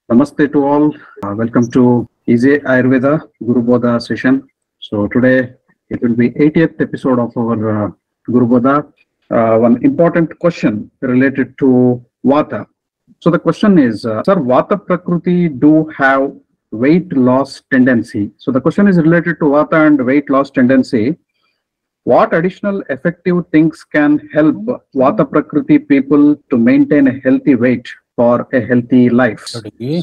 Namaste to all. Welcome to Easy Ayurveda GURUBODHA session. So today it will be 80th episode of our GURUBODHA. One important question related to Vata. So the question is, Sir, Vata Prakriti do have weight loss tendency. So the question is related to Vata and weight loss tendency. What additional effective things can help Vata Prakriti people to maintain a healthy weight for a healthy life?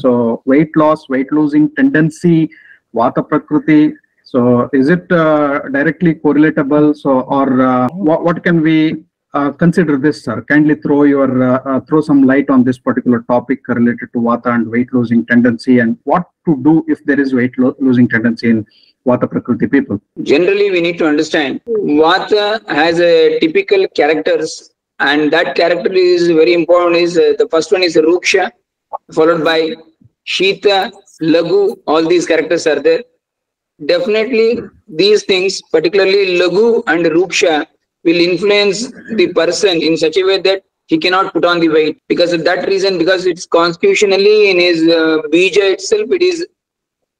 So weight loss, weight losing tendency, Vata Prakriti. So is it directly correlatable? So or what can we consider this, sir? Kindly throw some light on this particular topic related to Vata and weight losing tendency, and what to do if there is weight losing tendency in Vata Prakriti people. Generally, we need to understand Vata has a typical characters, and that character is very important. Is the first one is Ruksha, followed by Shita, Lagu. All these characters are there. Definitely, these things, particularly Lagu and Ruksha, will influence the person in such a way that he cannot put on the weight. Because of that reason, because it's constitutionally in his bija itself, it is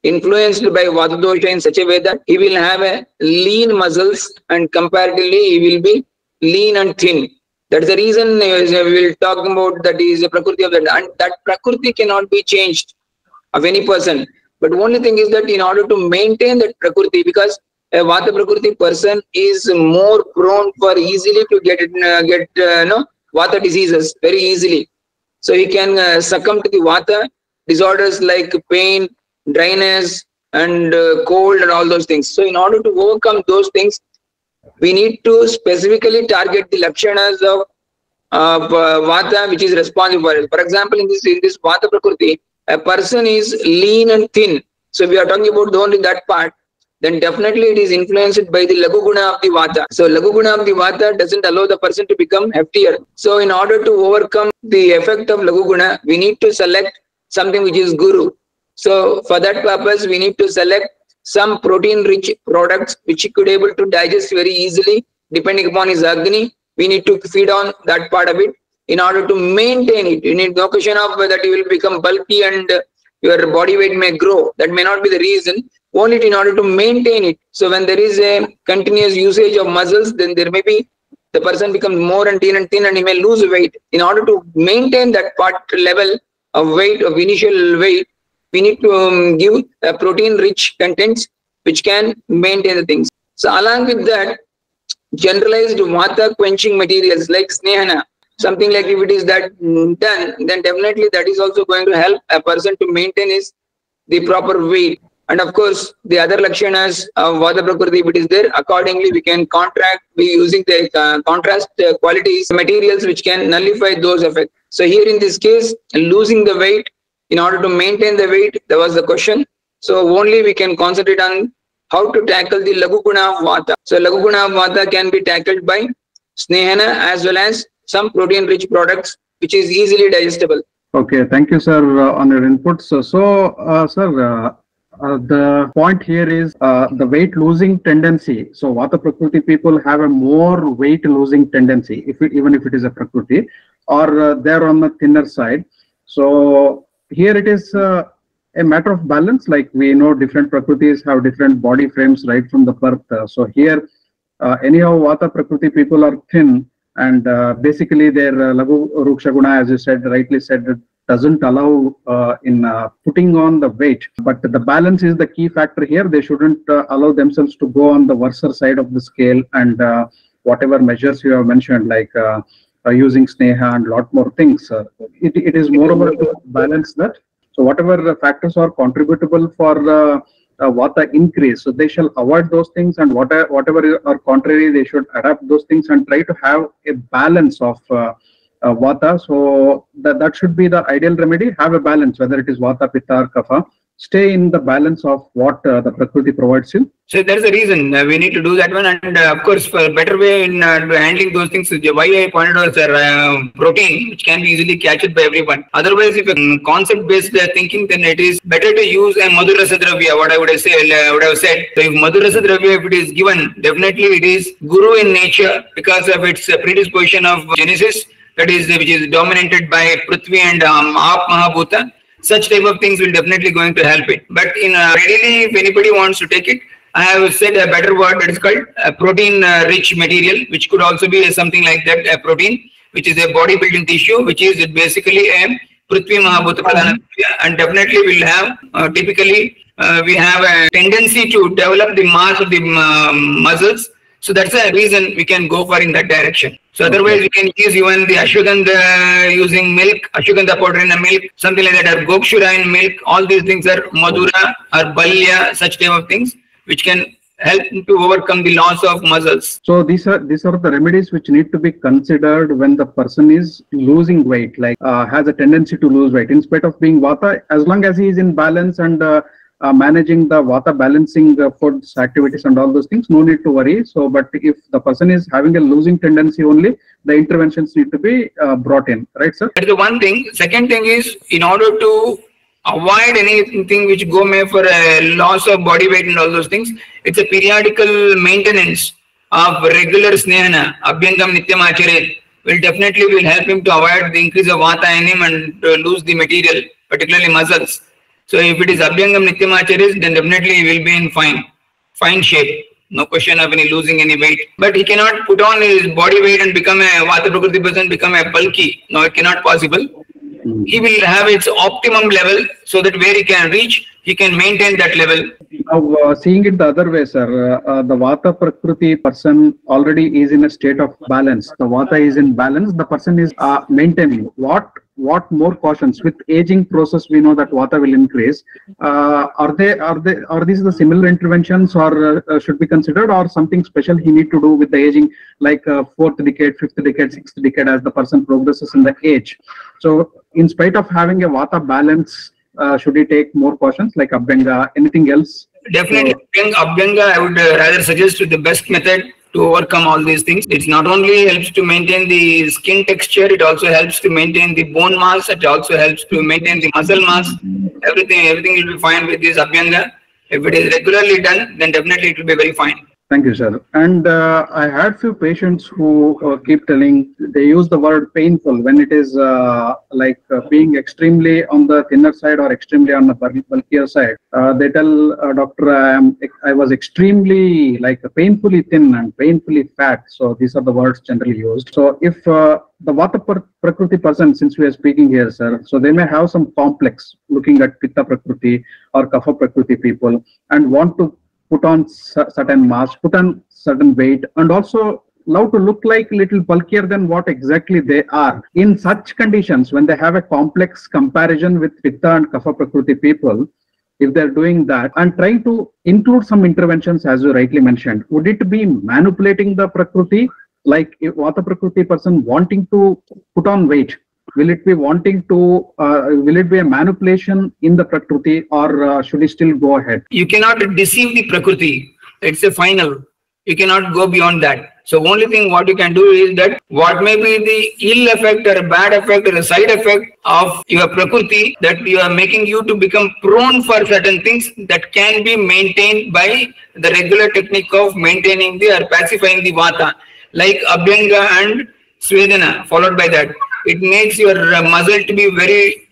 influenced by Vata dosha in such a way that he will have a lean muscles and comparatively he will be lean and thin. That's the reason we will talk about that is a Prakriti of that. And that Prakriti cannot be changed of any person. But only thing is that in order to maintain that Prakriti, because a Vata Prakriti person is more prone for easily to get Vata diseases very easily. So he can succumb to the Vata disorders like pain, dryness, and cold and all those things. So in order to overcome those things, we need to specifically target the lakshanas of Vata which is responsible for it. For example, in this Vata Prakriti, a person is lean and thin. So we are talking about only that part. Then definitely it is influenced by the Lagu Guna of the Vata. So Lagu Guna of the Vata doesn't allow the person to become heftier. So in order to overcome the effect of Lagu Guna, we need to select something which is Guru. So for that purpose, we need to select some protein-rich products which he could able to digest very easily. Depending upon his Agni, we need to feed on that part of it in order to maintain it. You need no question of whether you will become bulky and your body weight may grow. That may not be the reason. Only in order to maintain it. So when there is a continuous usage of muscles, then there may be the person becomes more and thin and he may lose weight. In order to maintain that part level of weight, of initial weight, we need to give protein-rich contents which can maintain the things. So along with that, generalized Vata quenching materials like Snehana, something like if it is that done, then definitely that is also going to help a person to maintain the proper weight. And of course, the other lakshanas of Vata Prakriti, if it is there, accordingly we can be using the contrast qualities, materials which can nullify those effects. So here in this case, losing the weight, in order to maintain the weight, that was the question. So only we can concentrate on how to tackle the Lagu Guna of Vata. So Lagu Guna of Vata can be tackled by Snehana as well as some protein-rich products which is easily digestible. Okay, thank you, sir, on your input. So, sir, the point here is the weight losing tendency. So Vata Prakriti people have a more weight losing tendency, even if it is a Prakriti, or they're on the thinner side. So here it is a matter of balance. Like we know different Prakritis have different body frames right from the birth. So here anyhow Vata Prakriti people are thin, and basically their Lagu Ruksha Guna, as you said, rightly said, doesn't allow in putting on the weight. But the balance is the key factor here. They shouldn't allow themselves to go on the worse side of the scale, and whatever measures you have mentioned, like using Sneha and lot more things. It is more about to balance that. So whatever factors are contributable for Vata increase, so they shall avoid those things, and whatever are contrary, they should adapt those things and try to have a balance of Vata. So that should be the ideal remedy. Have a balance, whether it is Vata, Pitta or Kapha. Stay in the balance of what the Prakriti provides you. So there's a reason we need to do that one, and of course for a better way in handling those things, why I pointed out protein, which can be easily captured by everyone. Otherwise, if a concept based thinking, then it is better to use a Madhurasa Dravya, what I would have said. So if Madhurasa Dravya, if it is given, definitely it is Guru in nature because of its predisposition of Genesis, that is which is dominated by Prithvi and Aap Mahabhuta. such type of things will definitely going to help it. But in readily, if anybody wants to take it, I have said a better word that is called a protein rich material, which could also be something like that, a protein, which is a body building tissue, which is basically a Prithvi Mahabhuta Pradhana, and definitely will have typically we have a tendency to develop the mass of the muscles. So that's a reason we can go for in that direction. So otherwise we can use even the ashwagandha using milk, ashwagandha powder in a milk, something like that, or gokshura in milk. All these things are madura or balya, such type of things, which can help to overcome the loss of muscles. So these are the remedies which need to be considered when the person is losing weight, like has a tendency to lose weight in spite of being Vata. As long as he is in balance and managing the Vata balancing foods, activities and all those things, no need to worry. So, but if the person is having a losing tendency only, the interventions need to be brought in, right, sir? That is the one thing. Second thing is, in order to avoid anything which go may for a loss of body weight and all those things, it's a periodical maintenance of regular snehana, abhyangam nityam acharya, will definitely will help him to avoid the increase of Vata in him and lose the material, particularly muscles. So if it is abhyangam nityam acharya, then definitely he will be in fine shape. No question of any losing any weight. But he cannot put on his body weight and become a Vata Prakriti person, become a bulky. No, it cannot possible. He will have its optimum level, so that where he can reach, he can maintain that level. Now, seeing it the other way, sir, the Vata Prakriti person already is in a state of balance. The Vata is in balance. The person is maintaining. What more cautions? With aging process, we know that Vata will increase. Are these the similar interventions, or should be considered, or something special he need to do with the aging, like fourth decade, fifth decade, sixth decade, as the person progresses in the age? So, in spite of having a Vata balance, should he take more cautions like Abhyanga, anything else? Definitely, Abhyanga, I would rather suggest the best method to overcome all these things. It not only helps to maintain the skin texture, it also helps to maintain the bone mass, it also helps to maintain the muscle mass. Everything will be fine with this Abhyanga. If it is regularly done, then definitely it will be very fine. Thank you, sir. And I had few patients who keep telling, they use the word painful when it is being extremely on the thinner side or extremely on the bulkier side. They tell doctor, I was extremely painfully thin and painfully fat. So these are the words generally used. So if the Vata Prakriti person, since we are speaking here, sir, so they may have some complex looking at Pitta Prakriti or Kapha Prakriti people and want to put on certain mass, put on certain weight, and also love to look like little bulkier than what exactly they are. In such conditions, when they have a complex comparison with Pitta and Kapha Prakriti people, if they're doing that and trying to include some interventions, as you rightly mentioned, would it be manipulating the Prakriti? Like if Vata Prakriti person wanting to put on weight, will it be will it be a manipulation in the Prakriti, or should he still go ahead? You cannot deceive the Prakriti. It's a final. You cannot go beyond that. So only thing what you can do is that what may be the ill effect or a bad effect or a side effect of your Prakriti, that you are making you to become prone for certain things that can be maintained by the regular technique of maintaining or pacifying the Vata, like Abhyanga and Svedana, followed by that. It makes your muscle to be very,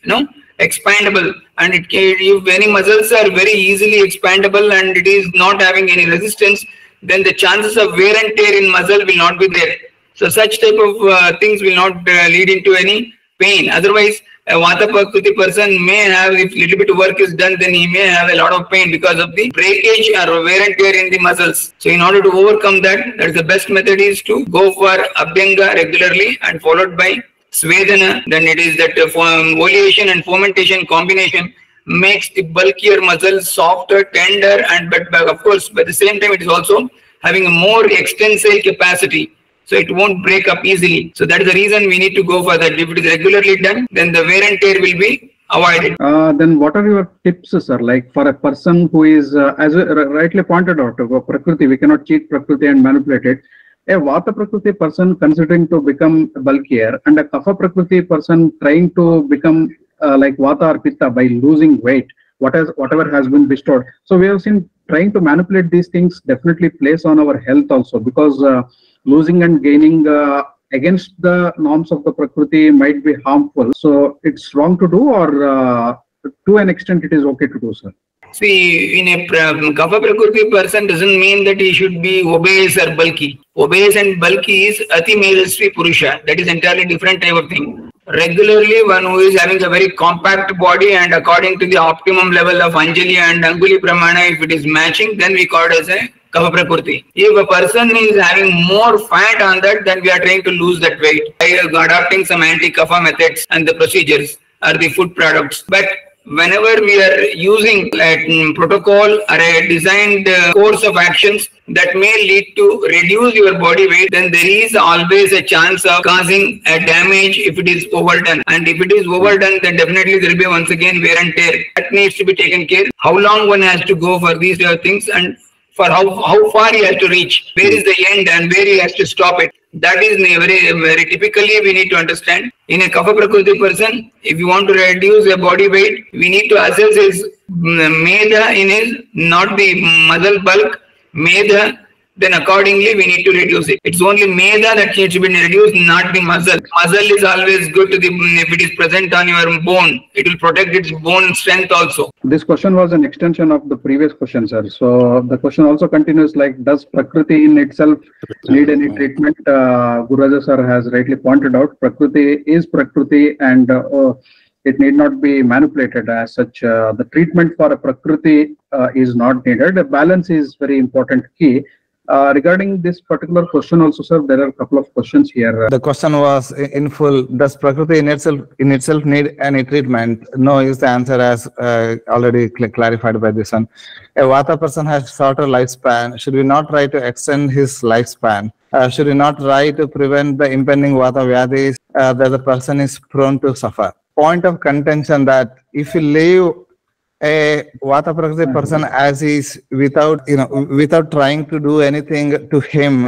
expandable, and if any muscles are very easily expandable and it is not having any resistance, then the chances of wear and tear in muscle will not be there. So such type of things will not lead into any pain. Otherwise, a Vata Prakriti person may have, if little bit of work is done, then he may have a lot of pain because of the breakage or wear and tear in the muscles. So in order to overcome that, that's the best method is to go for Abhyanga regularly and followed by Svedana. Then it is that foliation and fomentation combination makes the bulkier muscles softer, tender, but of course, by the same time, it is also having a more extensile capacity. So it won't break up easily. So that is the reason we need to go for that. If it is regularly done, then the wear and tear will be avoided. Then what are your tips, sir? Like for a person who is, as rightly pointed out, Prakriti, we cannot cheat Prakriti and manipulate it. A Vata Prakriti person considering to become bulkier and a Kapha Prakriti person trying to become like Vata or Pitta by losing weight, whatever has been bestowed. So we have seen trying to manipulate these things definitely plays on our health also, because losing and gaining against the norms of the Prakriti might be harmful. So it's wrong to do, or to an extent it is okay to do, sir. See, in a Kapha Prakriti person doesn't mean that he should be obese or bulky. Obese and bulky is Ati Mejasvi Purusha. That is entirely different type of thing. Regularly, one who is having a very compact body and according to the optimum level of Anjali and Anguli Pramana, if it is matching, then we call it as a Kapha Prakriti. If a person is having more fat on that, then we are trying to lose that weight by adopting some anti-Kapha methods and the procedures or the food products. But whenever we are using a protocol or a designed course of actions that may lead to reduce your body weight, then there is always a chance of causing a damage if it is overdone. And if it is overdone, then definitely there will be once again wear and tear. That needs to be taken care. How long one has to go for these things and for how far he has to reach, where is the end and where he has to stop it. That is very typically we need to understand. In a Kapha Prakriti person, if you want to reduce a body weight, we need to assess his medha in his, not the muscle bulk, medha, then accordingly we need to reduce it. It's only medha that needs to be reduced, not the muscle. Muscle is always good to the, if it is present on your bone, it will protect its bone strength also. This question was an extension of the previous question, sir. So the question also continues like, does Prakriti in itself need any treatment? Gururaja sir has rightly pointed out, Prakriti is Prakriti and it need not be manipulated as such. The treatment for a Prakriti is not needed. A balance is very important key. Regarding this particular question also, sir, there are a couple of questions here. The question was in full, does Prakriti in itself need any treatment? No is the answer, as already clarified by this one. A Vata person has shorter lifespan. Should we not try to extend his lifespan? Should we not try to prevent the impending Vata Vyadhis that the person is prone to suffer? Point of contention that if you leave a Vata Prakriti person as is without trying to do anything to him,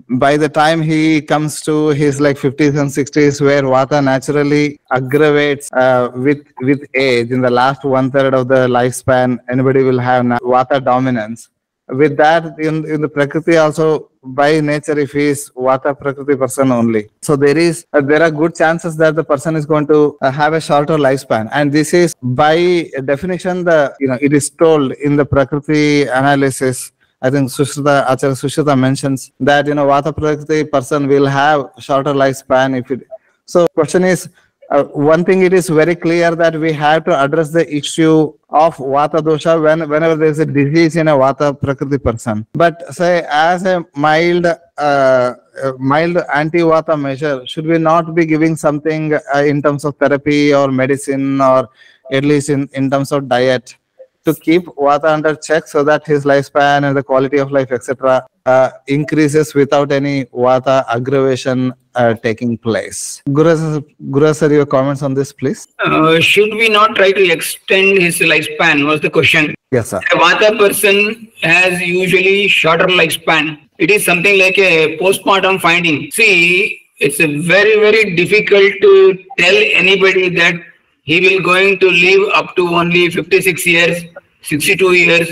by the time he comes to his like 50s and 60s, where Vata naturally aggravates with age, in the last 1/3 of the lifespan, anybody will have Vata dominance. With that, in the Prakriti also, by nature, if he is Vata Prakriti person only, so there are good chances that the person is going to have a shorter lifespan. And this is by definition, it is told in the Prakriti analysis. I think Acharya Sushrita mentions that Vata Prakriti person will have shorter lifespan if it. So question is, one thing, it is very clear that we have to address the issue of Vata dosha whenever there is a disease in a Vata Prakriti person. But say as a mild anti-Vata measure, should we not be giving something in terms of therapy or medicine, or at least in terms of diet, to keep Vata under check so that his lifespan and the quality of life, etc., increases without any Vata aggravation taking place? Gururaja sir, your comments on this, please. Should we not try to extend his lifespan, was the question. Yes, sir. A Vata person has usually shorter lifespan. It is something like a postmortem finding. See, it's very, very difficult to tell anybody that he will going to live up to only 56 years, 62 years,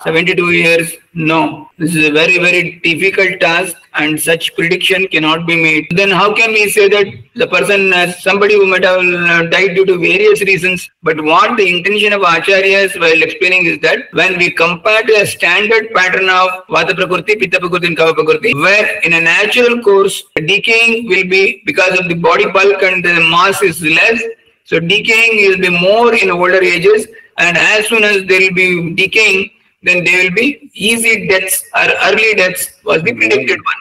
72 years. No, this is a very, very difficult task and such prediction cannot be made. Then how can we say that the person, somebody who might have died due to various reasons? But what the intention of Acharyas while explaining is that when we compare to a standard pattern of Vata Prakriti, Pitta Prakriti and Kapha Prakriti, where in a natural course, decaying will be because of the body bulk and the mass is less. So decaying will be more in older ages, and as soon as there will be decaying, then there will be easy deaths or early deaths was the predicted one.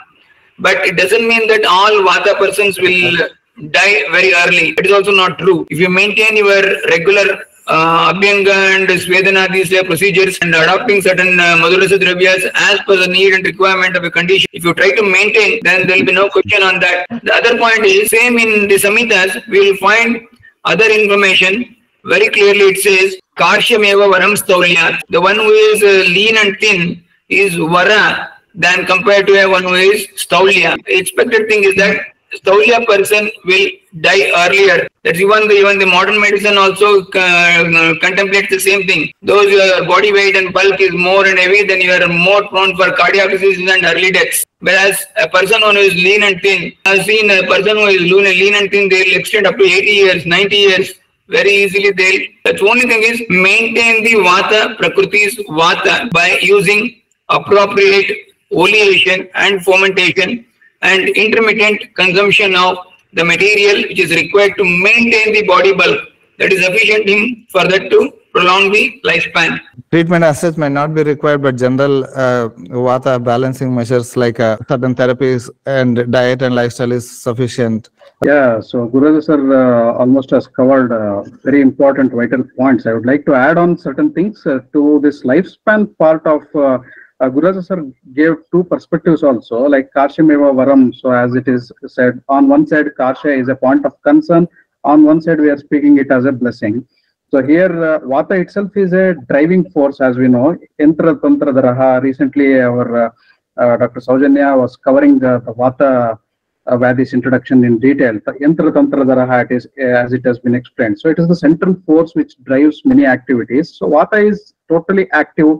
But it doesn't mean that all Vata persons will die very early. It is also not true. If you maintain your regular Abhyanga and Svedana, these procedures, and adopting certain Madhurasa Dravyas as per the need and requirement of a condition, if you try to maintain, then there will be no question on that. The other point is, same in the Samhitas, we will find other information. Very clearly it says, Karshameva Varam Staulyat. The one who is lean and thin is Vara than compared to one who is Staulya. The expected thing is that Staulya person will die earlier. That's even the modern medicine also contemplates the same thing. Those your body weight and bulk is more and heavy, then you are more prone for cardiac disease and early deaths. Whereas a person who is lean and thin, I've seen a person who is lean and thin, they will extend up to 80 years, 90 years. very easily. The only thing is maintain the Vata Prakriti's Vata by using appropriate oleation and fermentation and intermittent consumption of the material which is required to maintain the body bulk that is sufficient for that to prolong the lifespan. Treatment as such may not be required, but general Vata balancing measures like certain therapies and diet and lifestyle is sufficient. Yeah, so Gururaja sir almost has covered very important vital points. I would like to add on certain things to this lifespan part of Gururaja sir gave two perspectives also, like Karshimeva Varam. So as it is said, on one side, Karsha is a point of concern. On one side, we are speaking it as a blessing. So here, Vata itself is a driving force, as we know. Yantra Tantra Daraha. Recently, our Dr. Saujanya was covering the Vata Vadis introduction in detail. The Yantra Tantra Daraha, it is, as it has been explained. So it is the central force which drives many activities. So Vata is totally active.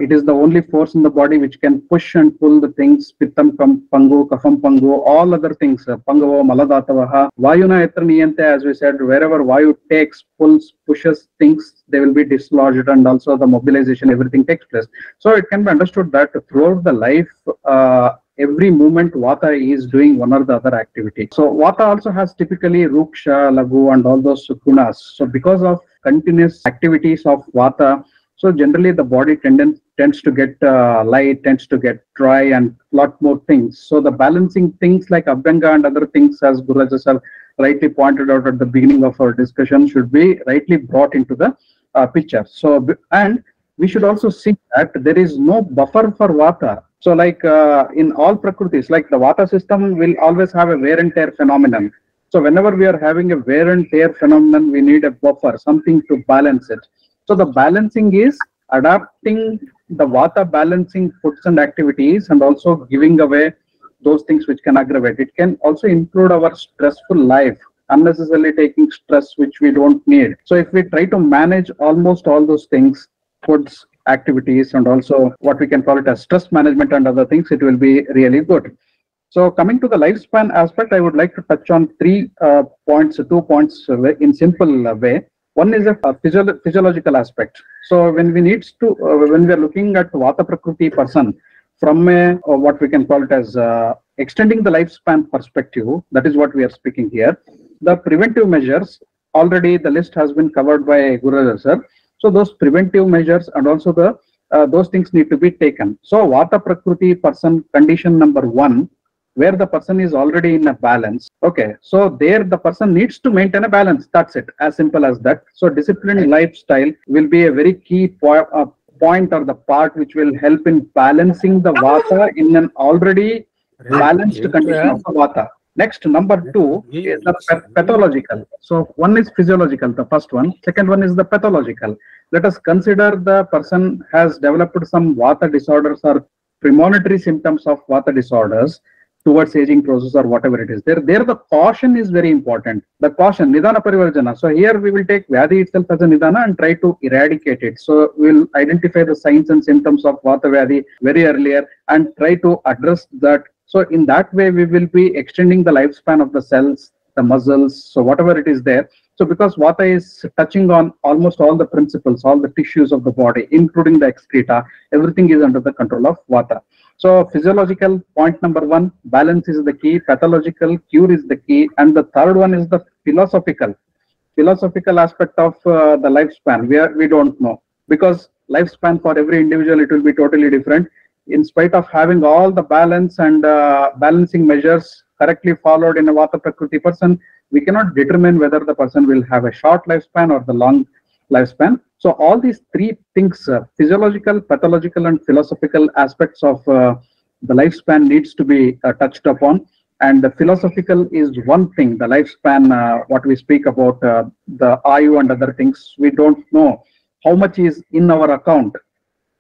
It is the only force in the body which can push and pull the things, Pittam Pangu, Kafam Pangu, all other things, Pangavo, Maladatavaha, Vayuna Etra Niyante, as we said, wherever Vayu takes, pulls, pushes things, they will be dislodged, and also the mobilization, everything takes place. So it can be understood that throughout the life, every movement Vata is doing one or the other activity. So Vata also has typically Ruksha, Lagu, and all those gunas. So because of continuous activities of Vata, so generally the body tends to get light, tends to get dry, and lot more things. So the balancing things like Abhyanga and other things, as Gururaja sir rightly pointed out at the beginning of our discussion, should be rightly brought into the picture. So, and we should also see that there is no buffer for Vata. So like in all Prakritis, like the Vata system will always have a wear and tear phenomenon. So whenever we are having a wear and tear phenomenon, we need a buffer, something to balance it. So the balancing is adapting the Vata balancing foods and activities, and also giving away those things which can aggravate. It can also include our stressful life, unnecessarily taking stress which we don't need. So if we try to manage almost all those things, foods, activities, and also what we can call it as stress management and other things, it will be really good. So coming to the lifespan aspect, I would like to touch on 2 points in simple way. One is a physiological aspect. So when we are looking at Vata Prakriti person from a what we can call it as extending the lifespan perspective, that is what we are speaking here. The preventive measures, already the list has been covered by Gururaja sir. So those preventive measures and also the those things need to be taken. So Vata Prakriti person condition number 1, where the person is already in a balance. Okay, so there the person needs to maintain a balance. That's it, as simple as that. So disciplined lifestyle will be a very key point or the part which will help in balancing the Vata in an already balanced condition of the Vata. Next, number 2 is the pathological. So one is physiological, the first one. Second one is the pathological. Let us consider the person has developed some Vata disorders or premonitory symptoms of Vata disorders towards aging process or whatever it is. There the caution is very important. The caution, Nidana Parivarjana. So here we will take Vyadhi itself as a Nidana and try to eradicate it. So we will identify the signs and symptoms of Vata Vyadhi very earlier and try to address that. So in that way, we will be extending the lifespan of the cells, the muscles, so whatever it is there. So because Vata is touching on almost all the principles, all the tissues of the body, including the excreta, everything is under the control of Vata. So physiological, point number 1, balance is the key, pathological, cure is the key, and the third one is the philosophical aspect of the lifespan. We don't know, because lifespan for every individual, it will be totally different. In spite of having all the balance and balancing measures correctly followed in a Vata Prakriti person, we cannot determine whether the person will have a short lifespan or the long lifespan. So all these 3 things, physiological, pathological, and philosophical aspects of the lifespan needs to be touched upon. And the philosophical is one thing, the lifespan, what we speak about, the Ayu and other things, we don't know how much is in our account.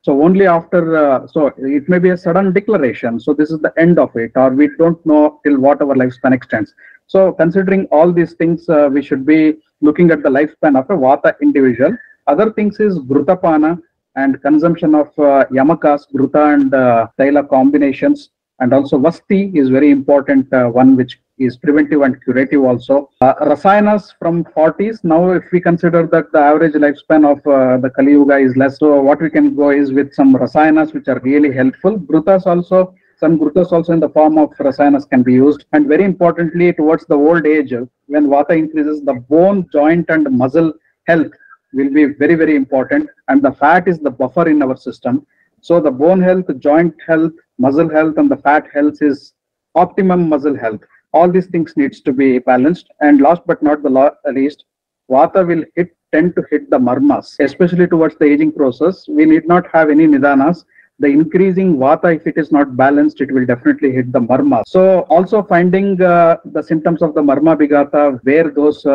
So only after, so it may be a sudden declaration. So this is the end of it, or we don't know till what our lifespan extends. So considering all these things, we should be looking at the lifespan of a Vata individual. Other things is Grutapana and consumption of Yamakas, Gruta and Taila combinations. And also Vasti is very important one which is preventive and curative also. Rasayanas from 40s. Now, if we consider that the average lifespan of the Kali Yuga is less, so what we can go is with some rasayanas which are really helpful. Brutas also, some grutas also in the form of rasayanas can be used. And very importantly, towards the old age, when Vata increases, the bone, joint and muscle health will be very, very important. And the fat is the buffer in our system. So the bone health, joint health, muscle health, and the fat health is optimum muscle health. All these things needs to be balanced. And last but not the least, Vata will tend to hit the marmas, especially towards the aging process. We need not have any nidanas. The increasing Vata, if it is not balanced, it will definitely hit the marma. So also finding the symptoms of the marma bigata, where those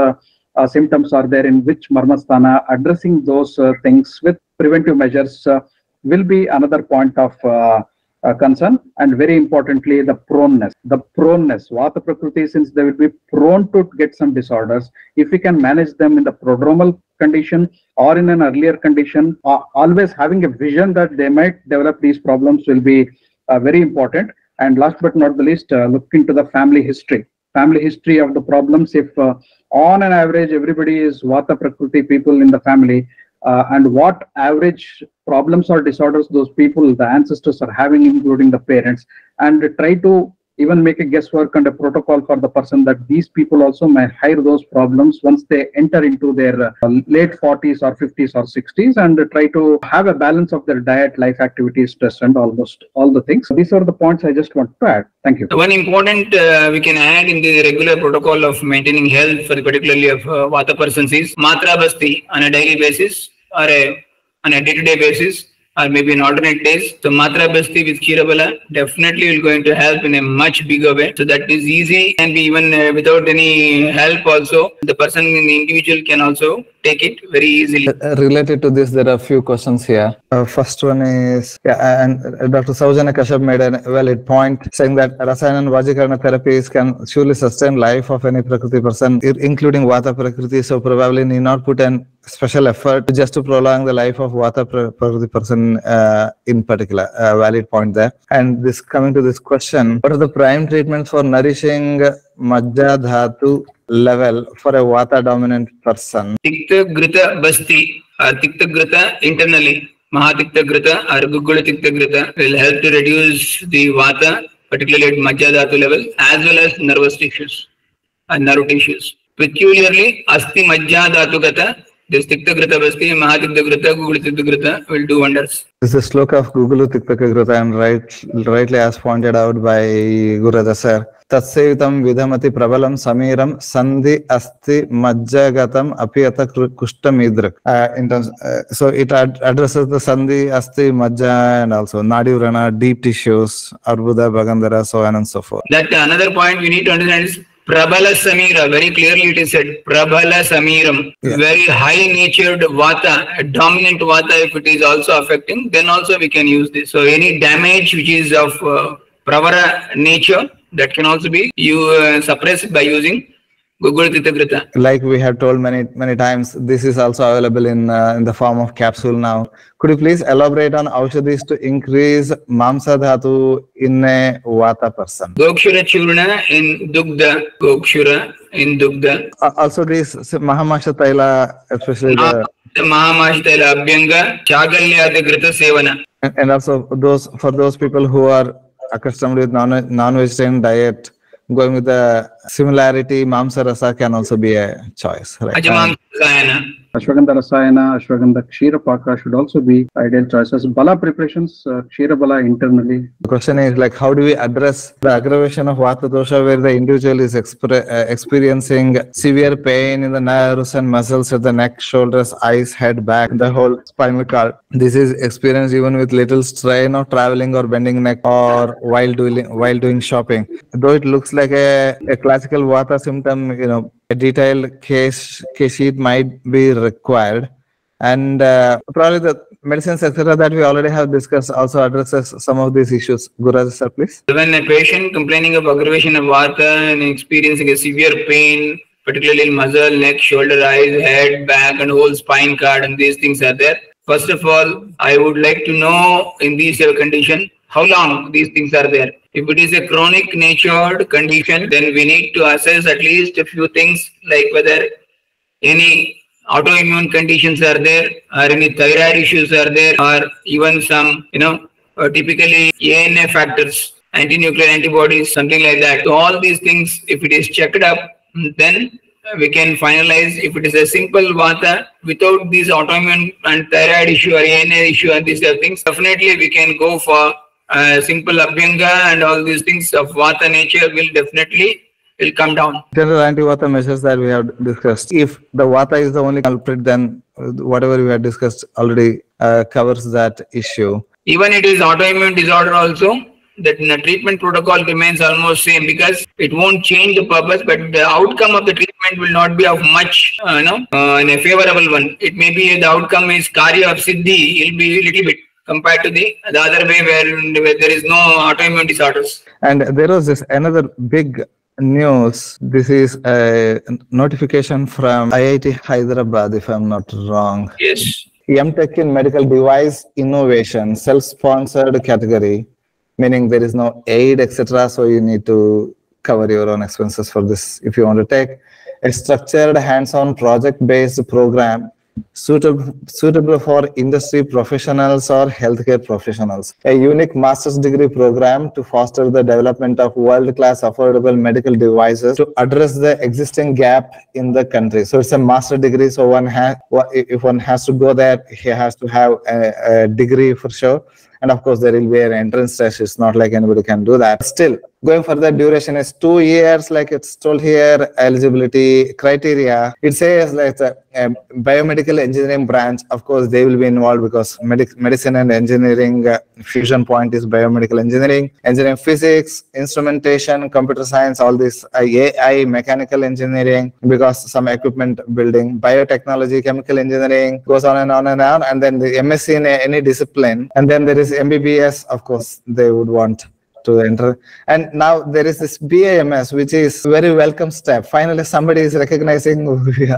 symptoms are there, in which marmasthana, addressing those things with preventive measures will be another point of concern. And very importantly, the proneness. Vata Prakriti, since they will be prone to get some disorders, if we can manage them in the prodromal condition or in an earlier condition, always having a vision that they might develop these problems will be very important. And last but not the least, look into the family history of the problems. If on an average everybody is Vata Prakriti people in the family, and what average problems or disorders those people, the ancestors, are having, including the parents, and try to even make a guesswork and a protocol for the person that these people also may hire those problems once they enter into their late 40s or 50s or 60s, and try to have a balance of their diet, life activities, stress, and almost all the things. These are the points I just want to add. Thank you. One important we can add in the regular protocol of maintaining health, for particularly of Vata persons, is Matra Basti on a daily basis, or on a day-to-day basis, or maybe in alternate days. So Matra Basti with Kshirabala definitely will going to help in a much bigger way. So that is easy, and even without any help also, the person in the individual can also take it very easily. Related to this, there are a few questions here. First one is, and Dr. Saujana Kashyap made a valid point, saying that Rasayana and Vajikarana therapies can surely sustain life of any Prakriti person, including Vata Prakriti, so probably need not put an special effort just to prolong the life of Vata Prakriti person in particular. Valid point there. And this coming to this question, what are the prime treatments for nourishing majja dhatu level for a Vata dominant person? Tikta Grita Basti or Tikta Grita internally, Mahatikta Grita or Gugula Tikta Grita will help to reduce the Vata, particularly at majja dhatu level, as well as nervous tissues and nerve tissues. Peculiarly, Asti Majja Dhatu Gata, this Tikta Grita Basti, Mahatikta Grita, Gugula Tikta Grita will do wonders. This is a sloka of Gugulu Tikta Grita, and rightly as pointed out by Gururaja sir. Tatsevitam vidhamati prabalam samiram sandhi asti majjagatam apiyata kushtam idrak. In terms, so it addresses the sandhi, asti, majja, and also nadi urana, deep tissues, arbuda, bagandhara, so on and so forth. That another point we need to understand is Prabala Samira, very clearly it is said, Prabala Samiram, very high-natured Vata, a dominant Vata, if it is also affecting, then also we can use this. So any damage which is of Pravara nature, that can also be suppressed by using Gugula Tikta Grita. Like we have told many times, this is also available in the form of capsule now. Could you please elaborate on aushadhis to increase mamsa dhatu in a Vata person? Gokshura Churna in Dugdha, Gokshura in Dugdha. Also this Mahamasha Taila, especially the Mahamasha Taila Abhyanga, Chagalya Grita Sevana. And also for those people who are accustomed with non-vegetarian diet, going with the similarity, mamsa rasa can also be a choice. Right? Ashwagandha Rasayana, Ashwagandha Kshirapaka should also be ideal choices. Bala preparations, Kshira Bala internally. The question is like, how do we address the aggravation of Vata dosha where the individual is experiencing severe pain in the nerves and muscles at the neck, shoulders, eyes, head, back, the whole spinal cord. This is experienced even with little strain of traveling or bending neck or while doing shopping. Though it looks like a classical Vata symptom, a detailed case sheet might be required, and probably the medicines etc. that we already have discussed also addresses some of these issues. Gururaja sir, please. When a patient complaining of aggravation of Vata and experiencing a severe pain, particularly in muscle, neck, shoulder, eyes, head, back, and whole spine cord, and these things are there. First of all, I would like to know in these conditions how long these things are there. If it is a chronic natured condition, then we need to assess at least a few things like whether any autoimmune conditions are there, or any thyroid issues are there, or even some, typically ANA factors, anti-nuclear antibodies, something like that. So all these things, if it is checked up, then we can finalize if it is a simple Vata without these autoimmune and thyroid issue or ANA issue and these other things. Definitely we can go for simple Abhyanga, and all these things of Vata nature will come down. General anti-Vata measures that we have discussed. If the Vata is the only culprit, then whatever we have discussed already covers that issue. Even it is autoimmune disorder also, that the treatment protocol remains almost same, because it won't change the purpose, but the outcome of the treatment will not be of much, in a favorable one. It may be the outcome is Karya of Siddhi, it will be a little bit compared to the other way where there is no autoimmune disorders. And there was this another big news. This is a notification from IIT Hyderabad, if I'm not wrong. Yes. M.Tech in Medical Device Innovation, self-sponsored category, meaning there is no aid, etc. So you need to cover your own expenses for this if you want to take a structured hands-on project-based program suitable for industry professionals or healthcare professionals. A unique master's degree program to foster the development of world-class affordable medical devices to address the existing gap in the country. So it's a master degree. So if one has to go there, he has to have a degree for sure. And of course, there will be an entrance test. It's not like anybody can do that. Still, going for the duration is 2 years, like it's told here. Eligibility criteria, it says like a biomedical engineering branch. Of course, they will be involved because medicine and engineering fusion point is biomedical engineering, engineering physics, instrumentation, computer science, all this AI, mechanical engineering, because some equipment building, biotechnology, chemical engineering, goes on and on and on. And then the MSc in any discipline. And then there is MBBS, of course, they would want to enter. And now there is this BAMS, which is a very welcome step. Finally, somebody is recognizing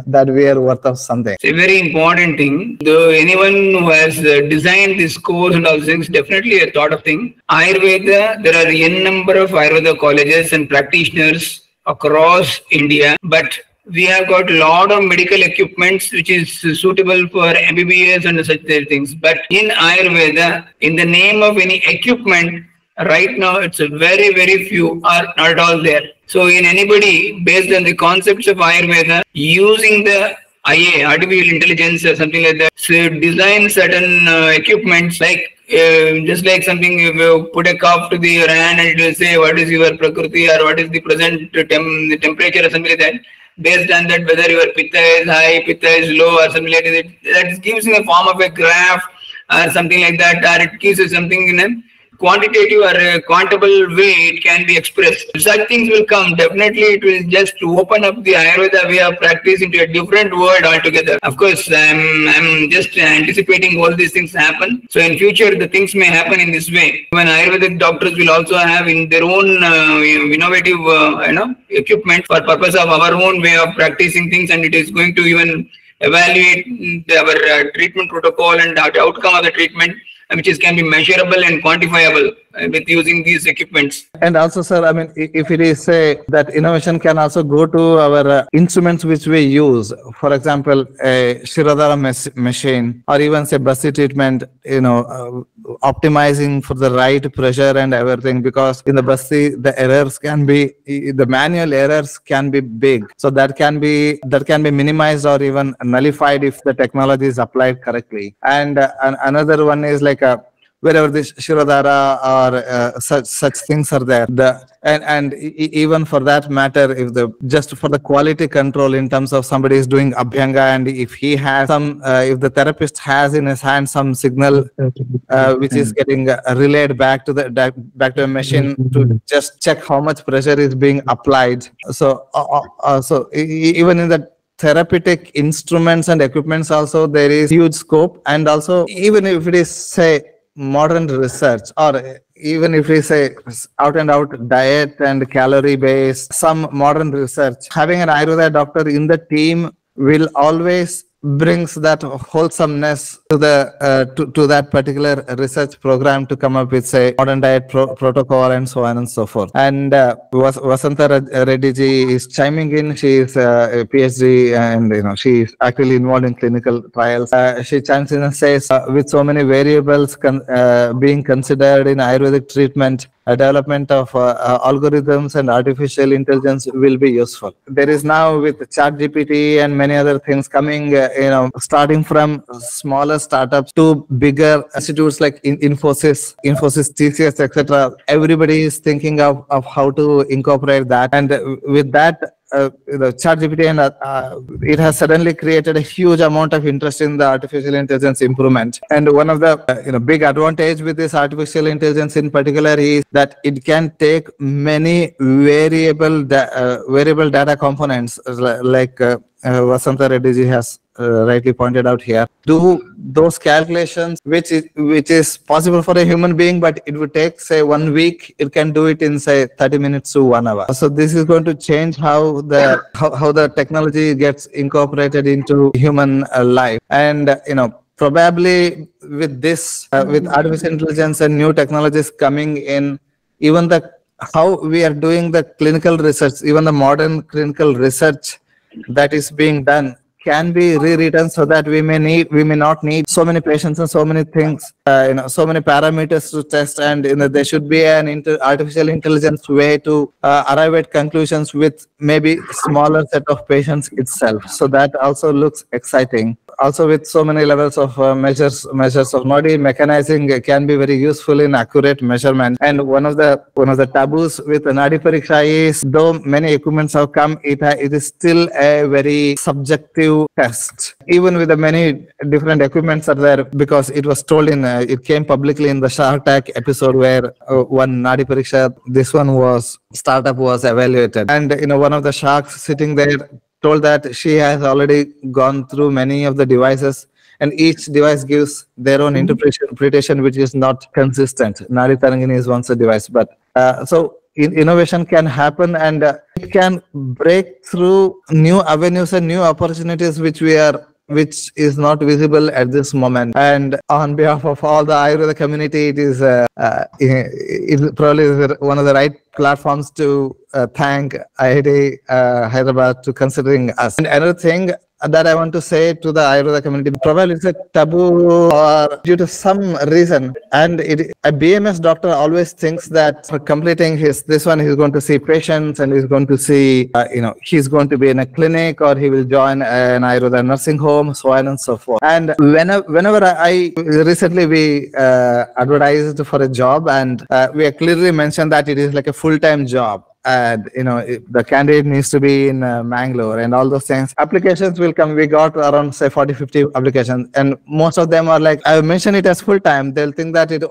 that we are worth of something. It's a very important thing. Though anyone who has designed this course and all things, definitely a thought of thing. Ayurveda, there are n number of Ayurveda colleges and practitioners across India, but we have got a lot of medical equipments which is suitable for MBBS and such things. But in Ayurveda, in the name of any equipment, right now it's a very, very few are not at all there. So in anybody, based on the concepts of Ayurveda, using the IA, artificial intelligence or something like that, so design certain equipments like just like something you put a cup to your hand and it will say what is your prakriti or what is the present temperature or something like that. Based on that, whether your pitta is high, pitta is low or something like that, that gives in a form of a graph or something like that, or it gives you something in a quantitative or a quantable way it can be expressed. Such things will come. Definitely it will just open up the Ayurveda way of practice into a different world altogether. Of course, I'm just anticipating all these things happen. So in future, the things may happen in this way. When Ayurvedic doctors will also have in their own innovative equipment for purpose of our own way of practicing things, and it is going to even evaluate our treatment protocol and the outcome of the treatment, which can be measurable and quantifiable with using these equipments. And also, sir, I mean, if it is say that innovation can also go to our instruments which we use, for example, a Shirodhara machine, or even say Basi treatment, optimizing for the right pressure and everything, because in the Basi, the errors can be, the manual errors can be big. So that can be minimized or even nullified if the technology is applied correctly. And another one is like wherever this Shirodhara or such things are there, and even for that matter, if just for the quality control in terms of somebody is doing Abhyanga, and if he has some, if the therapist has in his hand some signal which is getting relayed back to a machine to just check how much pressure is being applied. So even in the therapeutic instruments and equipments also there is huge scope. And also, even if it is say modern research, or even if we say out and out diet and calorie based, some modern research, having an Ayurveda doctor in the team will always brings that wholesomeness to the to that particular research program to come up with, say, modern diet protocol and so on and so forth. And Vasanta Reddy ji is chiming in. She is a PhD, and she is actually involved in clinical trials. She chimes in and says, with so many variables being considered in Ayurvedic treatment, development of algorithms and artificial intelligence will be useful. There is now with ChatGPT and many other things coming, starting from smaller startups to bigger institutes like Infosys, TCS, etc. Everybody is thinking of how to incorporate that, and with that, the ChatGPT and it has suddenly created a huge amount of interest in the artificial intelligence improvement. And one of the big advantage with this artificial intelligence in particular is that it can take many variable data components, like Vasanta Reddy ji has rightly pointed out here, do those calculations which is possible for a human being, but it would take, say, 1 week. It can do it in, say, 30 minutes to 1 hour. So this is going to change how the technology gets incorporated into human life. And probably with this, with artificial intelligence and new technologies coming in, even how we are doing the clinical research, even the modern clinical research that is being done, can be rewritten so that we may not need so many patients and so many things, so many parameters to test, and there should be an artificial intelligence way to arrive at conclusions with maybe smaller set of patients itself. So that also looks exciting. Also, with so many levels of measures of body mechanizing can be very useful in accurate measurement. And one of the taboos with Nadi Pariksha is, though many equipments have come, it is still a very subjective test. Even with the many different equipments are there, because it was told it came publicly in the Shark Tank episode where one Nadi Pariksha, this startup was evaluated, and one of the sharks sitting there told that she has already gone through many of the devices, and each device gives their own interpretation which is not consistent. Nadi Tarangini is one such device, but so innovation can happen, and it can break through new avenues and new opportunities which is not visible at this moment. And on behalf of all the Ayurveda community, it is probably one of the right platforms to thank IIT Hyderabad to considering us. And another thing that I want to say to the Ayurveda community, probably it's a taboo or due to some reason, and a BMS doctor always thinks that for completing this one, he's going to see patients, and he's going to see, he's going to be in a clinic, or he will join an Ayurveda nursing home, so on and so forth. And whenever I recently we advertised for a job, and we clearly mentioned that it is like a full-time job. And the candidate needs to be in Mangalore and all those things. Applications will come. We got around, say, 40-50 applications, and most of them are like, I mention it as full time. They'll think that it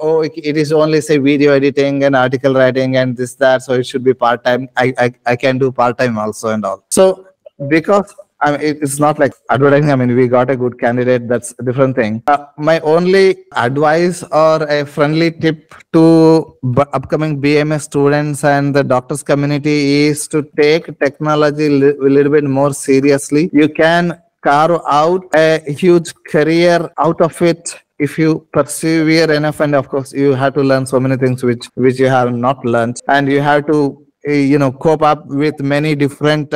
is only, say, video editing and article writing and this, that, so it should be part time. I can do part time also and all. So because it's not like advertising. We got a good candidate. That's a different thing. My only advice or a friendly tip to upcoming BMS students and the doctors community is to take technology a little bit more seriously. You can carve out a huge career out of it if you persevere enough, and of course you have to learn so many things which you have not learned, and you have to cope up with many different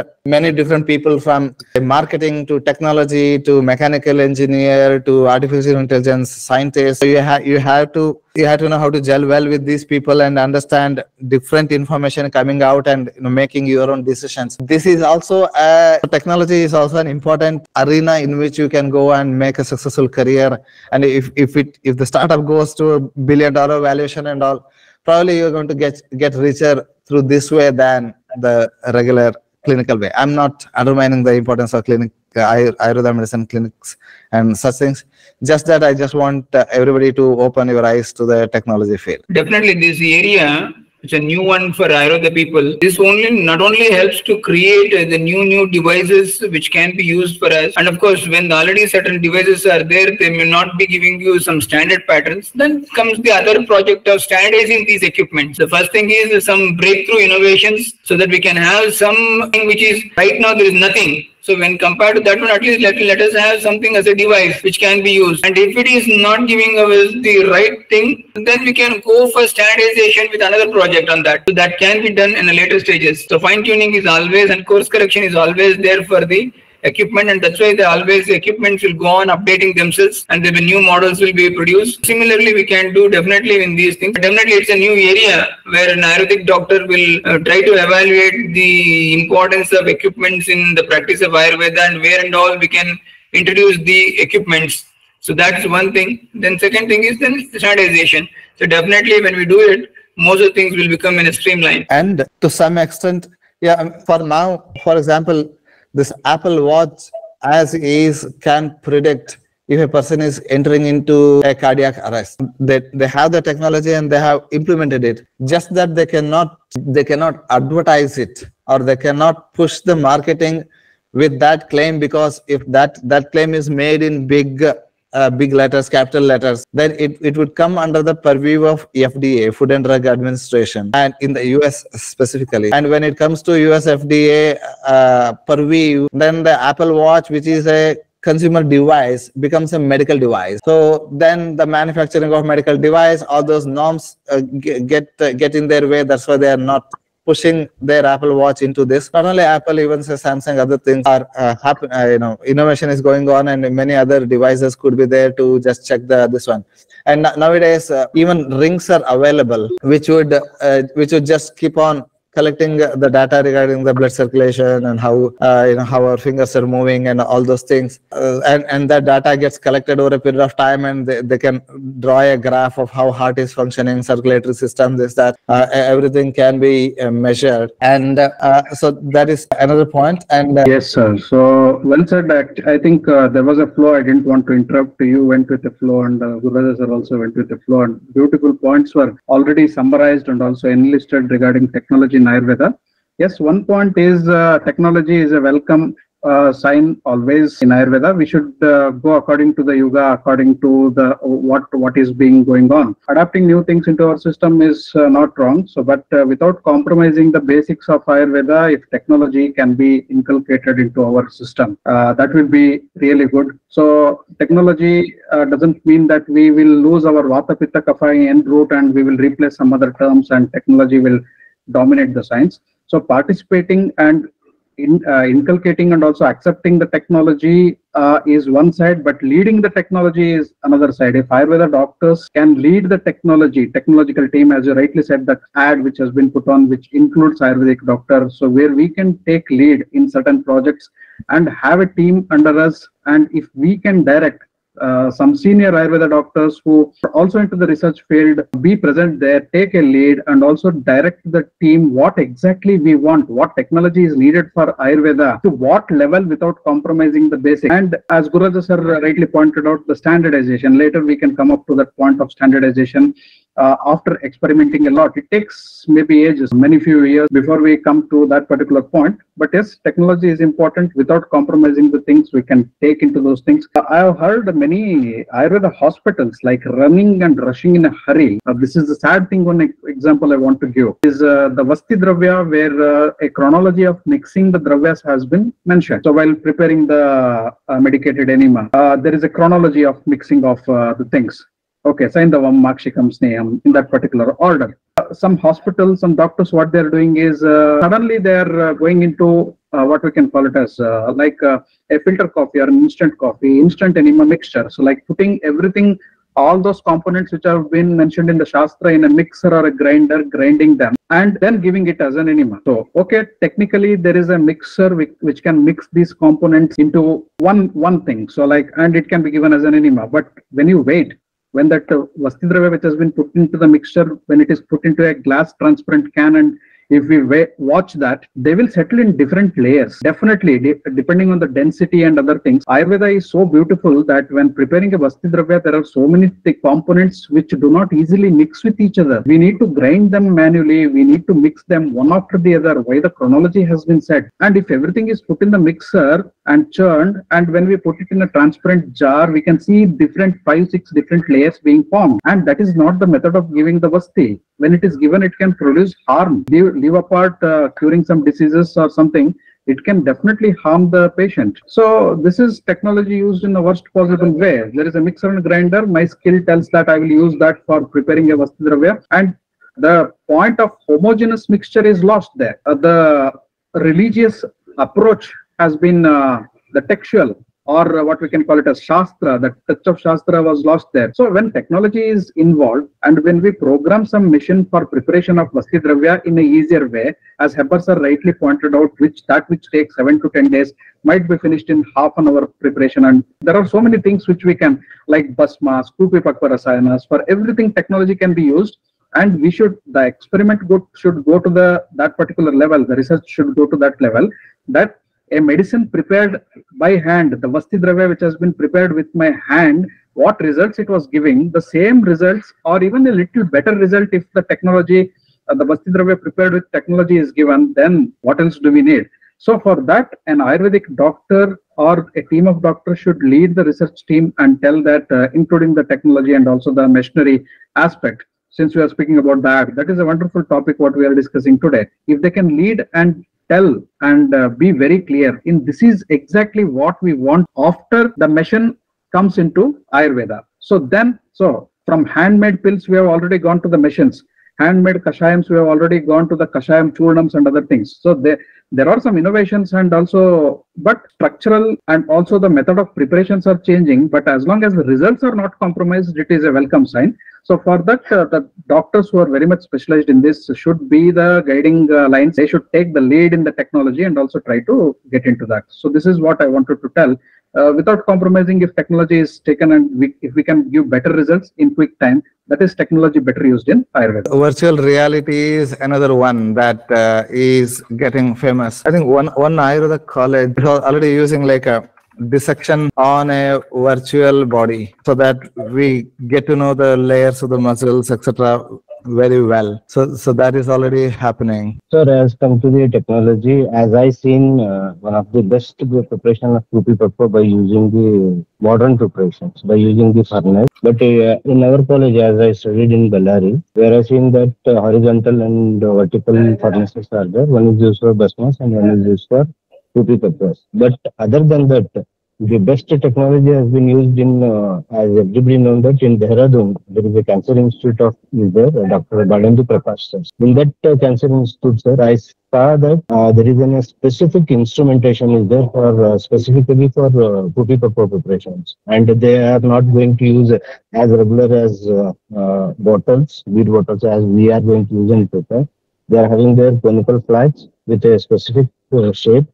people, from marketing to technology to mechanical engineer to artificial intelligence scientists. So you have to know how to gel well with these people and understand different information coming out, and making your own decisions. This is also technology is also an important arena in which you can go and make a successful career. And if the startup goes to $1 billion valuation and all, probably you're going to get richer through this way than the regular clinical way. I'm not undermining the importance of Ayurveda medicine clinics and such things. Just that I just want everybody to open your eyes to the technology field. Definitely, this area, it's a new one for Ayurveda people. This not only helps to create the new devices which can be used for us. And of course, when already certain devices are there, they may not be giving you some standard patterns. Then comes the other project of standardizing these equipments. The first thing is some breakthrough innovations so that we can have something which is, right now there is nothing. So when compared to that one, at least let us have something as a device which can be used. And if it is not giving us the right thing, then we can go for standardization with another project on that. So that can be done in the later stages. So fine tuning is always, and course correction is always there for the equipment, and that's why the equipments will go on updating themselves, and the new models will be produced. Similarly, we can do definitely in these things. Definitely, it's a new area where an Ayurvedic doctor will try to evaluate the importance of equipments in the practice of Ayurveda, and where and all we can introduce the equipments. So that's one thing. Then second thing is then standardization. So definitely when we do it, most of the things will become in a streamline. And to some extent, yeah, for now, for example, this Apple Watch as is can predict if a person is entering into a cardiac arrest. They have the technology and they have implemented it. Just that they cannot advertise it, or they cannot push the marketing with that claim, because if that claim is made in big letters, capital letters, then it would come under the purview of FDA, Food and Drug Administration, and in the US specifically. And when it comes to US FDA purview, then the Apple Watch, which is a consumer device, becomes a medical device. So then the manufacturing of medical device, all those norms get in their way. That's why they are not pushing their Apple Watch into this. Not only Apple, even say Samsung, other things are innovation is going on, and many other devices could be there to just check this one. And nowadays, even rings are available, which would just keep on collecting the data regarding the blood circulation and how our fingers are moving and all those things, and that data gets collected over a period of time, and they can draw a graph of how heart is functioning, circulatory system, this, that, everything can be measured. And so that is another point. And yes, sir. So well said. I think there was a flow. I didn't want to interrupt. You went with the flow, and Gururaja sir also went with the flow, and beautiful points were already summarized and also enlisted regarding technology in Ayurveda. Yes, one point is technology is a welcome sign always in Ayurveda. We should go according to the yuga, according to the what is being going on. Adapting new things into our system is not wrong. So, but without compromising the basics of Ayurveda, if technology can be inculcated into our system, that will be really good. So, technology doesn't mean that we will lose our Vata Pitta Kapha end root and we will replace some other terms and technology will dominate the science. So participating and inculcating and also accepting the technology is one side, but leading the technology is another side. If Ayurveda doctors can lead the technological team, as you rightly said, that ad which has been put on, which includes Ayurvedic doctors, so where we can take lead in certain projects and have a team under us, and if we can direct some senior Ayurveda doctors who are also into the research field, be present there, take a lead, and also direct the team what exactly we want, what technology is needed for Ayurveda, to what level without compromising the basics. And as Gururaja sir rightly pointed out, the standardization, later we can come up to that point of standardization. After experimenting a lot, it takes maybe ages, many few years before we come to that particular point. But yes, technology is important. Without compromising the things, we can take into those things. I have heard many Ayurveda hospitals like running and rushing in a hurry. This is the sad thing. One example I want to give is the Vasti Dravya, where a chronology of mixing the dravyas has been mentioned. So while preparing the medicated enema, there is a chronology of mixing of the things. Okay, Saindavam, Makshikam, Sneham, in that particular order. Some hospitals, some doctors, what they're doing is suddenly they're going into what we can call it as like a filter coffee or an instant coffee, instant enema mixture. So like putting everything, all those components which have been mentioned in the Shastra in a mixer or a grinder, grinding them, and then giving it as an enema. So, okay, technically there is a mixer which can mix these components into one thing. So like, and it can be given as an enema. But when you wait, when that Vasti Dravya which has been put into the mixture, when it is put into a glass transparent can, and if we watch that, they will settle in different layers. Definitely, depending on the density and other things. Ayurveda is so beautiful that when preparing a Vasti Dravya, there are so many components which do not easily mix with each other. We need to grind them manually. We need to mix them one after the other, why the chronology has been said. And if everything is put in the mixer and churned, and when we put it in a transparent jar, we can see 5-6 different layers being formed. And that is not the method of giving the Vasti. When it is given, it can produce harm. Leave apart curing some diseases or something. it can definitely harm the patient. So this is technology used in the worst possible way. There is a mixer and grinder. My skill tells that I will use that for preparing a Vastidravya, and the point of homogeneous mixture is lost there. The religious approach has been the textual, or what we can call it as Shastra, the touch of Shastra was lost there. So when technology is involved and when we program some machine for preparation of Vastidravya in a easier way, as Heber sir rightly pointed out, which takes 7 to 10 days might be finished in half an hour preparation. And there are so many things which we can, like Basmas, Kupipakva Rasayanas, for everything technology can be used. And we should, the experiment should go to that particular level, the research should go to that level, that a medicine prepared by hand, the Vastidravya which has been prepared with my hand, what results it was giving, the same results or even a little better result if the technology, the Vastidravya prepared with technology is given, then what else do we need? So for that, an Ayurvedic doctor or a team of doctors should lead the research team and tell that, including the technology and also the machinery aspect. Since we are speaking about that is a wonderful topic what we are discussing today. If they can lead and tell and be very clear in this is exactly what we want after the machine comes into Ayurveda. So from handmade pills we have already gone to the machines. Handmade kashayams we have already gone to the kashayam churnams and other things. So there are some innovations and also, but structural and also the method of preparations are changing. But as long as the results are not compromised, it is a welcome sign. So for that, the doctors who are very much specialized in this should be the guiding lines. They should take the lead in the technology and also try to get into that. So this is what I wanted to tell. Without compromising, if technology is taken and if we can give better results in quick time, that is technology better used in Ayurveda. Virtual reality is another one that is getting famous. I think one Ayurveda college is already using like a dissection on a virtual body so that we get to know the layers of the muscles, etc. very well. So that is already happening. Sir, as come to the technology, as I seen one of the best preparation of Kupipakva by using the modern preparations, by using the furnace. But in our college, as I studied in Bellary, where I seen that horizontal and vertical furnaces are there. One is used for Basmas and one is used for Kupipakvas. But other than that, the best technology has been used in, as everybody knows that in Dehradun, there is a cancer institute is there, Dr. Balendu Prakash sir. In that cancer institute, sir, I saw that there is a specific instrumentation is there for specifically for Kupipakva preparations, and they are not going to use as regular as bottles, bead bottles, as we are going to use in prepare. They are having their conical flags with a specific shape.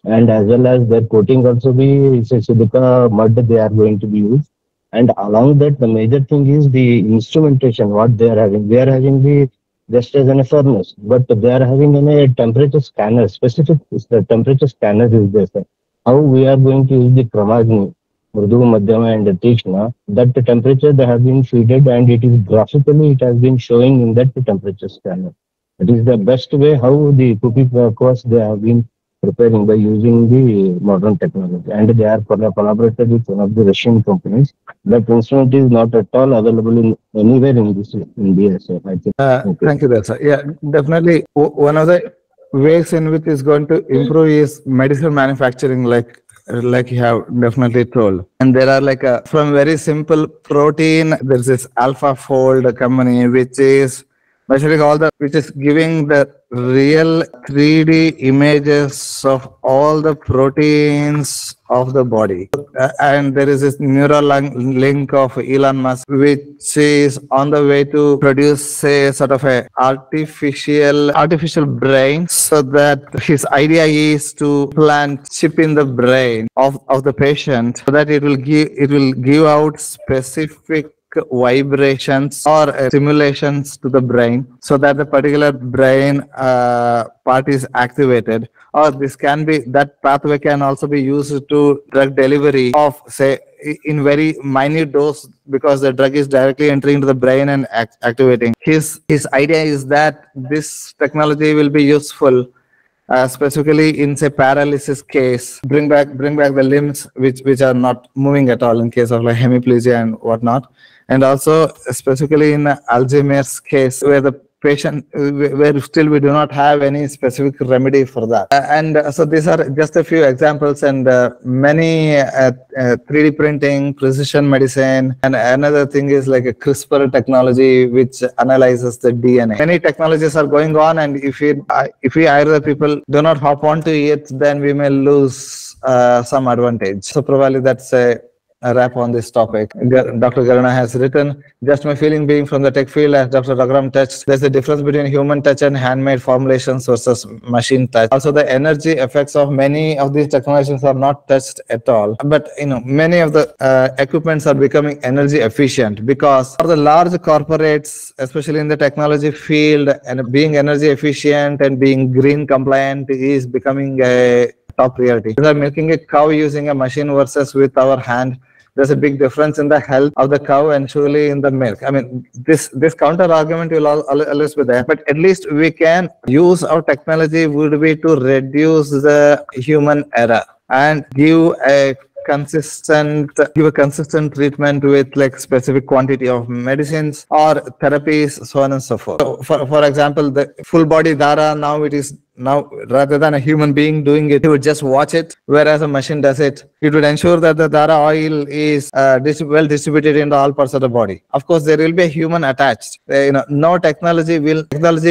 And as well as their coating also be silica mud they are going to be used. And along that, the major thing is the instrumentation, what they are having. They are having the just as a furnace, but they are having a temperature scanner, specific the temperature scanner is there, sir. How we are going to use the Kramagni, Mridu, Madhyama and Tikshna, that the temperature they have been feeded and it is graphically, it has been showing in that temperature scanner. It is the best way how the Kupipakvas they have been preparing by using the modern technology, and they are collaborated with one of the Russian companies. That instrument is not at all available in anywhere in this India, so I think. Thank you, there, sir. Yeah, definitely. One of the ways in which is going to improve is medical manufacturing, like you have definitely told. And there are like from very simple protein, there's this Alpha Fold company which is measuring which is giving the real 3D images of all the proteins of the body. And there is this neural link of Elon Musk, which is on the way to produce, say, sort of a artificial brain, so that his idea is to plant chip in the brain of the patient, so that it will give out specific vibrations or stimulations to the brain, so that the particular brain part is activated. Or that pathway can also be used to drug delivery of, say, in very minute dose, because the drug is directly entering into the brain and activating. His idea is that this technology will be useful specifically in, say, paralysis case, bring back the limbs which are not moving at all in case of like hemiplegia and whatnot. And also specifically in Alzheimer's case, where the patient where still we do not have any specific remedy for that. So these are just a few examples, and many 3D printing, precision medicine, and another thing is like a CRISPR technology which analyzes the DNA. Many technologies are going on, and if we Ayurveda people do not hop onto it, then we may lose some advantage. So probably that's a wrap on this topic. Dr. Garuna has written, just my feeling being from the tech field, as Dr. Raghuram touched, there's a difference between human touch and handmade formulations versus machine touch. Also, the energy effects of many of these technologies are not touched at all. But many of the equipments are becoming energy efficient, because for the large corporates, especially in the technology field, and being energy efficient and being green compliant is becoming a top priority. We are milking a cow using a machine versus with our hand. There's a big difference in the health of the cow and surely in the milk. I mean, this counter argument will always be there, but at least we can use our technology would be to reduce the human error and give a consistent treatment with like specific quantity of medicines or therapies, so on and so forth. So for example, the full body dhara, now rather than a human being doing it, you would just watch it, whereas a machine does it. It would ensure that the dhara oil is well distributed in all parts of the body. Of course, there will be a human attached. No technology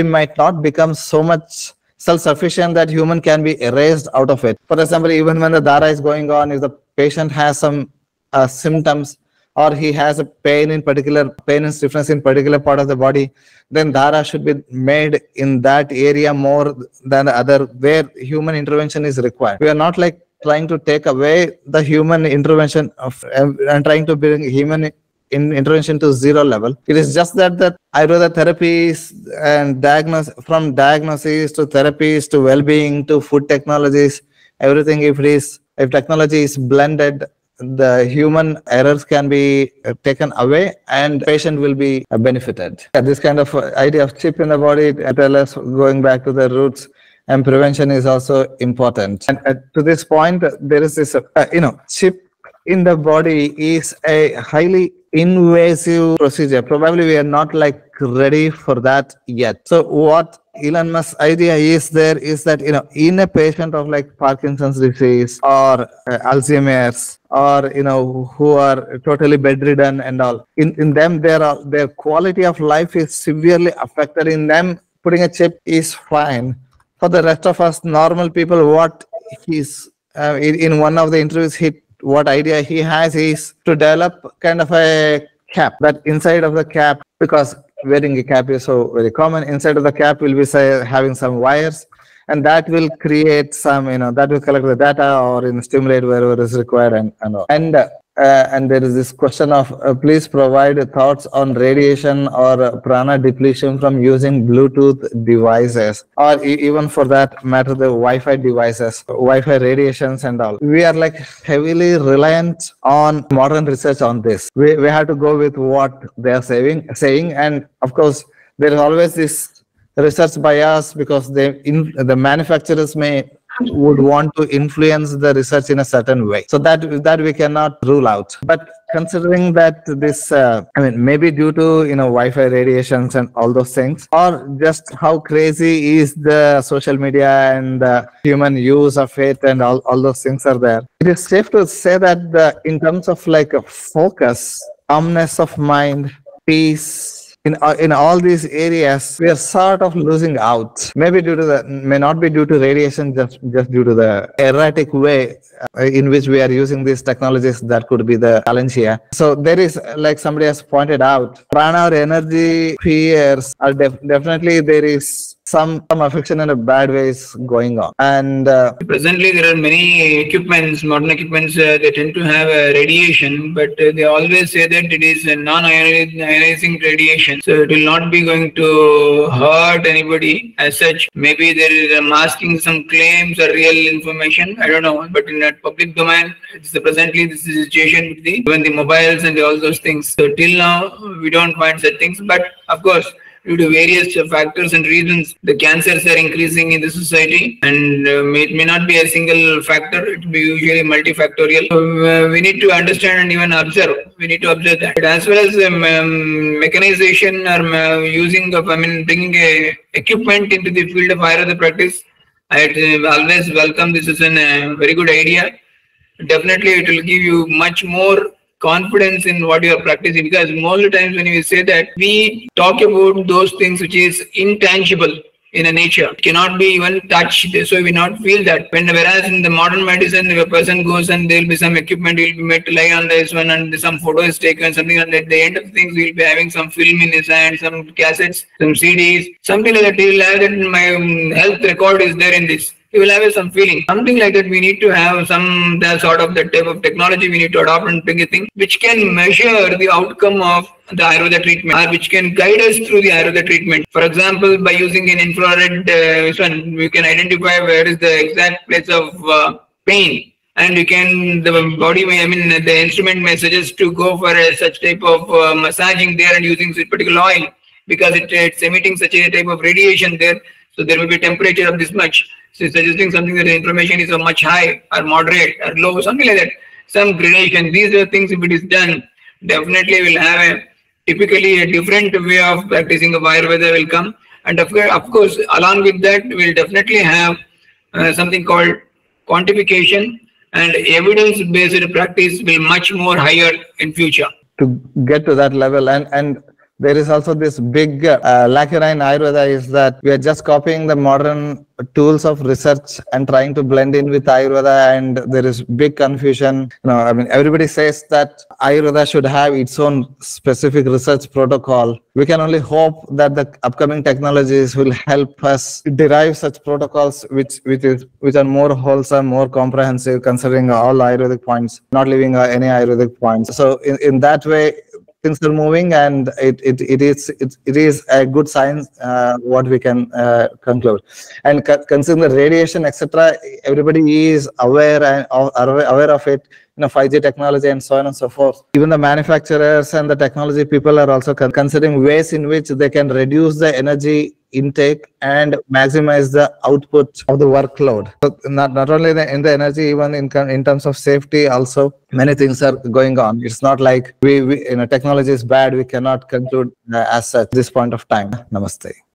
might not become so much self-sufficient that human can be erased out of it. For example, even when the dhara is going on, if the patient has some symptoms, or he has a pain and stiffness in particular part of the body, then dhara should be made in that area more than the other where human intervention is required. We are not like trying to take away the human intervention and trying to bring human intervention to zero level. It is just that Ayurveda therapies and from diagnosis to therapies to well-being to food technologies, everything, if technology is blended, the human errors can be taken away and patient will be benefited. This kind of idea of chip in the body tell us going back to the roots, and prevention is also important. And to this point, there is this chip in the body is a highly invasive procedure. Probably we are not like ready for that yet. So what Elon Musk's idea is that in a patient of like Parkinson's disease or Alzheimer's, or who are totally bedridden and all, in them their quality of life is severely affected. In them, putting a chip is fine. For the rest of us normal people, what he's in one of the interviews, what idea he has is to develop kind of a cap, that inside of the cap, because wearing a cap is so very common, inside of the cap will be having some wires, and that will create some, that will collect the data or stimulate wherever is required and all. And there is this question of please provide thoughts on radiation or prana depletion from using Bluetooth devices, or even for that matter the Wi-Fi devices, Wi-Fi radiations and all. We are like heavily reliant on modern research on this. We have to go with what they are saying, and of course there is always this research bias, because the manufacturers would want to influence the research in a certain way, so that we cannot rule out. But considering that this maybe due to Wi-Fi radiations and all those things, or just how crazy is the social media and the human use of it and all those things are there, it is safe to say that in terms of like a focus, calmness of mind, peace, in all these areas, we are sort of losing out. May not be due to radiation, just due to the erratic way in which we are using these technologies. That could be the challenge here. So there is, like somebody has pointed out, prana or energy fears are definitely there is some affection in a bad ways going on. And presently there are many modern equipments, they tend to have radiation, but they always say that it is a non-ionizing radiation, so it will not be going to hurt anybody as such. Maybe there is masking some claims or real information, I don't know, but in a public domain, presently this is the situation with even the mobiles and all those things. So till now we don't find such things, but of course due to various factors and reasons, the cancers are increasing in the society, and it may not be a single factor, it will be usually multifactorial. So, we need to understand and even observe. We need to observe that. But as well as mechanization or using of, bringing equipment into the field of Ayurveda practice, I always welcome this as a very good idea. Definitely, it will give you much more confidence in what you are practicing, because most of the times when we say that, we talk about those things which is intangible in a nature, it cannot be even touched, so we not feel that. Whereas in the modern medicine, if a person goes and there will be some equipment, he will be made to lie on this one and some photo is taken, something, and at the end of things he will be having some film in his hand, some cassettes, some CDs, something like that. He will have that my health record is there in this. You will have some feeling, something like that. We need to have some sort of that type of technology we need to adopt and bring a thing which can measure the outcome of the Ayurveda treatment, or which can guide us through the Ayurveda treatment. For example, by using an infrared one, we can identify where is the exact place of pain, and we can, the body may, the instrument may suggest to go for such type of massaging there and using such particular oil, because it's emitting such a type of radiation there. So there will be a temperature of this much. So suggesting something that the inflammation is a much high or moderate or low, something like that. Some gradation. These are things, if it is done, definitely will have typically a different way of practicing of Ayurveda will come. And of course, along with that, we'll definitely have something called quantification, and evidence-based practice will much more higher in future. To get to that level, and there is also this big lacuna in Ayurveda is that we are just copying the modern tools of research and trying to blend in with Ayurveda, and there is big confusion. Everybody says that Ayurveda should have its own specific research protocol. We can only hope that the upcoming technologies will help us derive such protocols which are more wholesome, more comprehensive, considering all Ayurvedic points, not leaving any Ayurvedic points. So in that way, things are moving, and it is a good sign what we can conclude. And considering the radiation, etc., everybody is aware of it. 5G technology and so on and so forth. Even the manufacturers and the technology people are also considering ways in which they can reduce the energy intake and maximize the output of the workload. So not only in the energy, even in terms of safety, also many things are going on. It's not like we technology is bad, we cannot conclude as such at this point of time. Namaste.